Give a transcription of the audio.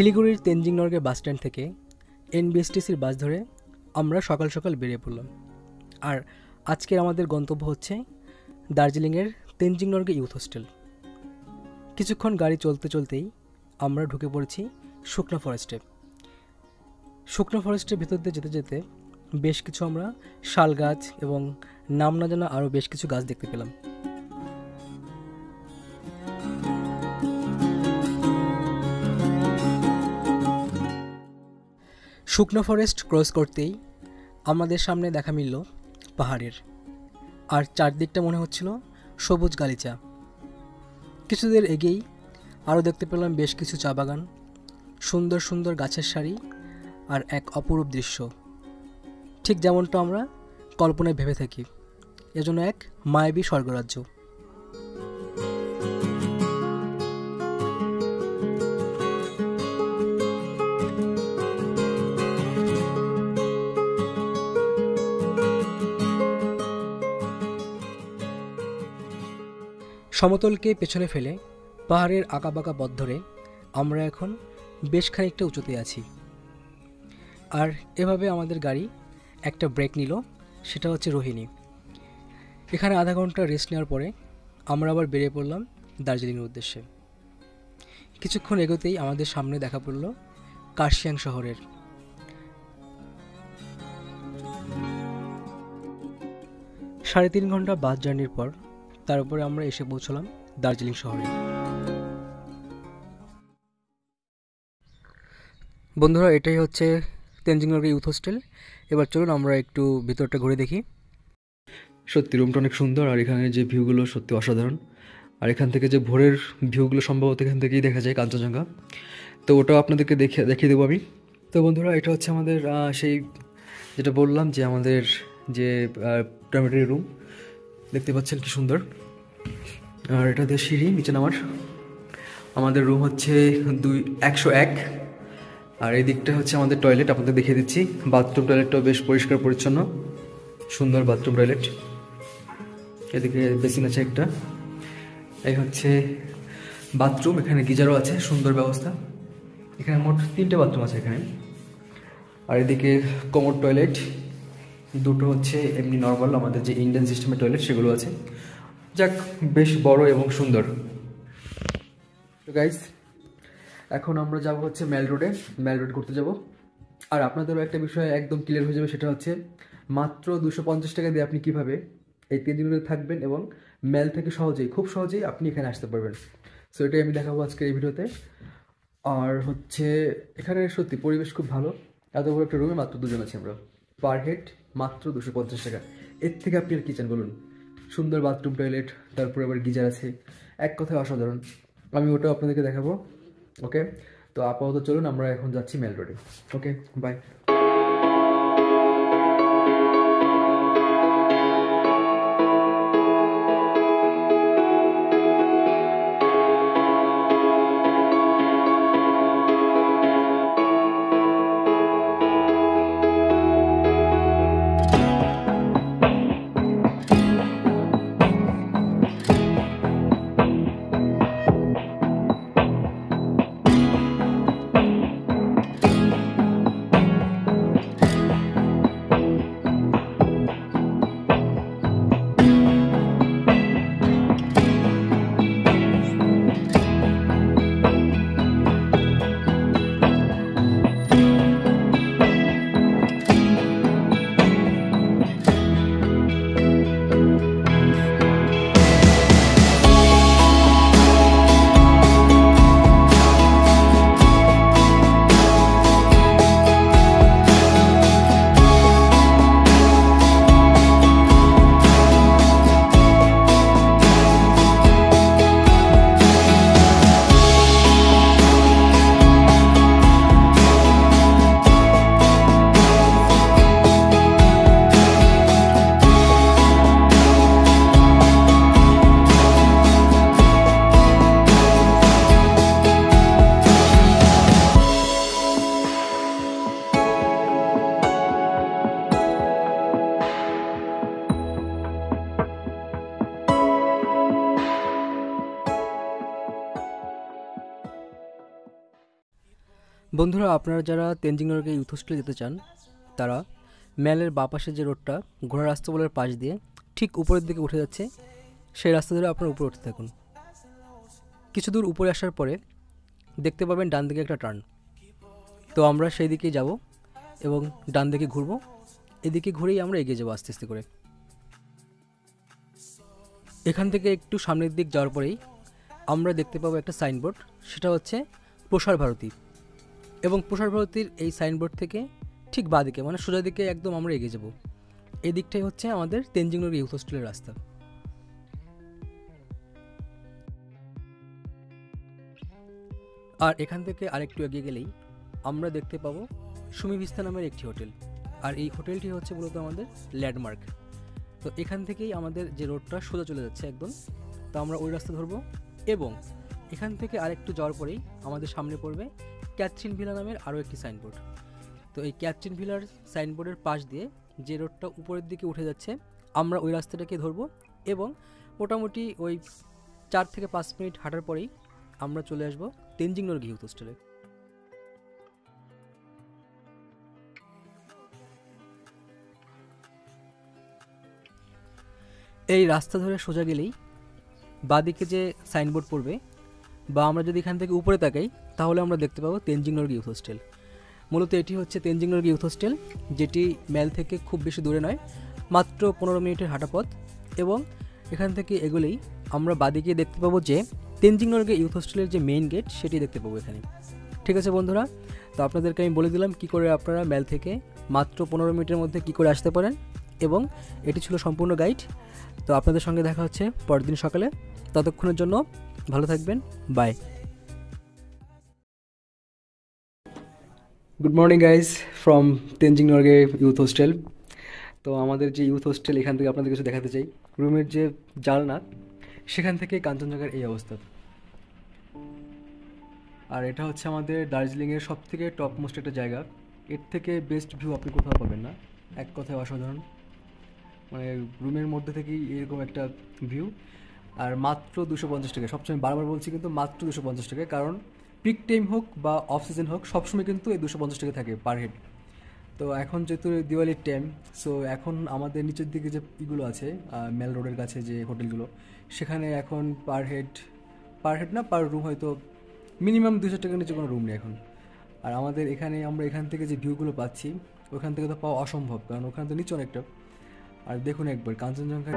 শিলিগুড়ির Tenzing Norgay bus stand থেকে এনবিএসটিসির বাস ধরে আমরা সকাল সকাল বেরিয়ে পড়লাম। আর আজকের আমাদের গন্তব্য হচ্ছে দার্জিলিংয়ের তেনজিং নর্গে ইউথ হোস্টেল। কিছুক্ষণ গাড়ি চলতে চলতেই আমরা ঢুকে পড়েছি শুকনো ফরেস্টে। শুকনো ফরেস্টের ভিতর দিয়ে যেতে যেতে বেশ কিছু আমরা শাল গাছ এবং নাম না জানা আরও বেশ কিছু গাছ দেখতে পেলাম। শুকনো ফরেস্ট ক্রস করতেই আমাদের সামনে দেখা মিলল পাহাড়ের, আর চারদিকটা মনে হচ্ছিল সবুজ গালিচা। কিছুদের এগেই আরও দেখতে পেলাম বেশ কিছু চা বাগান, সুন্দর সুন্দর গাছের সারি আর এক অপরূপ দৃশ্য, ঠিক যেমনটা আমরা কল্পনায় ভেবে থাকি। এজন্য এক মায়াবী স্বর্গরাজ্য। সমতলকে পেছনে ফেলে পাহাড়ের আঁকাবাঁকা পথ ধরে আমরা এখন বেশ খানিকটা উঁচুতে আছি। আর এভাবে আমাদের গাড়ি একটা ব্রেক নিল, সেটা হচ্ছে রোহিণী। এখানে আধা ঘন্টা রেস্ট নেওয়ার পরে আমরা আবার বেরিয়ে পড়লাম দার্জিলিংয়ের উদ্দেশ্যে। কিছুক্ষণ এগোতেই আমাদের সামনে দেখা পড়ল কার্শিয়াং শহরের। সাড়ে 3 ঘন্টা বাস জার্নির পর তারপরে আমরা এসে পৌঁছলাম দার্জিলিং শহরে। বন্ধুরা, এটাই হচ্ছে তেনজিং নর্গে ইউথ হোস্টেল। এবার চলুন আমরা একটু ভিতরটা ঘুরে দেখি। সত্যি রুমটা অনেক সুন্দর, আর এখানে যে ভিউগুলো সত্যি অসাধারণ। আর এখান থেকে যে ভোরের ভিউগুলো সম্ভবত এখান থেকেই দেখা যায়, কাঞ্চনজঙ্ঘা। তো ওটাও আপনাদেরকে দেখিয়ে দেবো আমি। তো বন্ধুরা, এটা হচ্ছে আমাদের সেই যেটা বললাম যে আমাদের যে ডরমিটরি রুম, দেখতে পাচ্ছেন কি সুন্দর। আর এটা দিয়ে সিঁড়ি নিচে নামার। আমাদের রুম হচ্ছে 101। আর এই দিকটা হচ্ছে আমাদের টয়লেট, আপনাদের দেখিয়ে দিচ্ছি। বাথরুম টয়লেটটাও বেশ পরিষ্কার পরিচ্ছন্ন, সুন্দর বাথরুম টয়লেট। এদিকে বেসিন আছে একটা। এই হচ্ছে বাথরুম, এখানে গিজারও আছে, সুন্দর ব্যবস্থা। এখানে মোট 3টে বাথরুম আছে এখানে। আর এদিকে কমোড টয়লেট, দুটো হচ্ছে এমনি নর্মাল আমাদের যে ইন্ডিয়ান সিস্টেমের টয়লেট সেগুলো আছে। যাক, বেশ বড় এবং সুন্দর। তো গাইস, এখন আমরা যাব হচ্ছে মেল রোড করতে যাব। আর আপনাদেরও একটা বিষয় একদম ক্লিয়ার হয়ে যাবে, সেটা হচ্ছে মাত্র 250 টাকা দিয়ে আপনি কীভাবে এই 3 দিন থাকবেন এবং মেল থেকে খুব সহজেই আপনি এখানে আসতে পারবেন। সো এটাই আমি দেখাবো আজকের এই ভিডিওতে। আর হচ্ছে এখানে সত্যি পরিবেশ খুব ভালো। এত বড় একটা রুমে মাত্র 2 জন আছি আমরা, পার হেড মাত্র 250 টাকা। এর থেকে আপনি আর কি চান বলুন? সুন্দর বাথরুম টয়লেট, তারপরে আবার গিজার আছে, এক কথায় অসাধারণ। আমি ওটাও আপনাদেরকে দেখাবো। ওকে, তো আপাতত চলুন আমরা এখন যাচ্ছি মেল রোডে। ওকে, বাই। বন্ধুরা, আপনারা যারা তেনজিং নরগে ইউথ হোস্টেলে যেতে চান তারা ম্যালের বাঁ পাশে যে রোডটা ঘোড়া রাস্তা বলার পাশ দিয়ে ঠিক উপরের দিকে উঠে যাচ্ছে, সেই রাস্তা ধরে আপনারা উপরে উঠতে থাকুন। কিছু দূর উপরে আসার পরে দেখতে পাবেন ডান দিকে একটা টার্ন। তো আমরা সেই দিকেই যাব এবং ডান দিকে ঘুরবো। এদিকে ঘুরেই আমরা এগিয়ে যাবো আস্তে আস্তে করে। এখান থেকে একটু সামনের দিক যাওয়ার পরেই আমরা দেখতে পাবো একটা সাইনবোর্ড, সেটা হচ্ছে প্রসার ভারতী। এবং প্রসার ভারতীর এই সাইনবোর্ড থেকে ঠিক বাঁদিকে মানে সোজা দিকে একদম আমরা এগিয়ে যাব। এই দিকটাই হচ্ছে আমাদের তেনজিং নরগে ইউথ হোস্টেলের রাস্তা। আর এখান থেকে আরেকটু এগিয়ে গেলেই আমরা দেখতে পাবো সুমি ভিস্তা নামের একটি হোটেল। আর এই হোটেলটি হচ্ছে মূলত আমাদের ল্যান্ডমার্ক। তো এখান থেকেই আমাদের যে রোডটা সোজা চলে যাচ্ছে একদম, তো আমরা ওই রাস্তা ধরবো। এবং এখান থেকে আরেকটু যাওয়ার পরেই আমাদের সামনে পড়বে ক্যাথরিন ভিলা নামের আরও একটি সাইনবোর্ড। তো এই ক্যাথরিন ভিলার সাইনবোর্ডের পাশ দিয়ে যে রোডটা উপরের দিকে উঠে যাচ্ছে, আমরা ওই রাস্তাটাকে ধরবো এবং মোটামুটি ওই 4 থেকে 5 মিনিট হাঁটার পরেই আমরা চলে আসবো তেনজিং নরগে ইউথ হোস্টেলে। এই রাস্তা ধরে সোজা গেলেই বাঁদিকে যে সাইনবোর্ড পড়বে, বা আমরা যদি এখান থেকে উপরে তাকাই তাহলে আমরা দেখতে পাবো তেনজিং নরগে ইউথ হোস্টেল। মূলত এটি হচ্ছে তেনজিং নরগে ইউথ হোস্টেল, যেটি ম্যাল থেকে খুব বেশি দূরে নয়, মাত্র 15 মিনিটের হাঁটা পথ। এবং এখান থেকে এগোলেই আমরা বাঁদিকে দেখতে পাবো যে তেনজিং নরগে ইউথ হোস্টেলের যে মেইন গেট সেটি দেখতে পাবো এখানে। ঠিক আছে বন্ধুরা, তো আপনাদেরকে আমি বলে দিলাম কী করে আপনারা ম্যাল থেকে মাত্র 15 মিনিটের মধ্যে কী করে আসতে পারেন, এবং এটি ছিল সম্পূর্ণ গাইড। তো আপনাদের সঙ্গে দেখা হচ্ছে পরের দিন সকালে। ততক্ষণের জন্য ভালো থাকবেন, bye. Good morning guys from Tenzing Norgay youth hostel. তো আমাদের যে ইউথ হোস্টেল, এখান থেকে আপনাদের কিছু দেখাতে চাই। রুমের যে জানলা, সেখান থেকে কাঞ্চনজঙ্ঘার এই অবস্থা। আর এটা হচ্ছে আমাদের দার্জিলিংয়ের সব থেকে টপ মোস্ট একটা জায়গা। এর থেকে বেস্ট ভিউ আপনি কোথাও পাবেন না, এক কথায় অসাধারণ। মানে রুমের মধ্যে থেকেই এরকম একটা ভিউ। আর মাত্র 250 টাকা, সবসময় বারবার বলছি কিন্তু মাত্র 250 টাকা, কারণ পিক টাইম হোক বা অফ সিজন হোক সবসময় কিন্তু এই 250 টাকা থাকে পার হেড। তো এখন যেহেতু দিওয়ালির টাইম, সো এখন আমাদের নিচের দিকে যে ইগুলো আছে মেল রোডের কাছে যে হোটেলগুলো, সেখানে এখন পার হেড না পার রুম হয়তো মিনিমাম 200 টাকার নিচে কোনো রুম নেই এখন। আর আমাদের এখানে আমরা এখান থেকে যে ভিউগুলো পাচ্ছি ওখান থেকে তো পাওয়া অসম্ভব, কারণ ওখানে তো নিচে অনেকটা। আর দেখুন একবার কাঞ্চনজঙ্ঘা।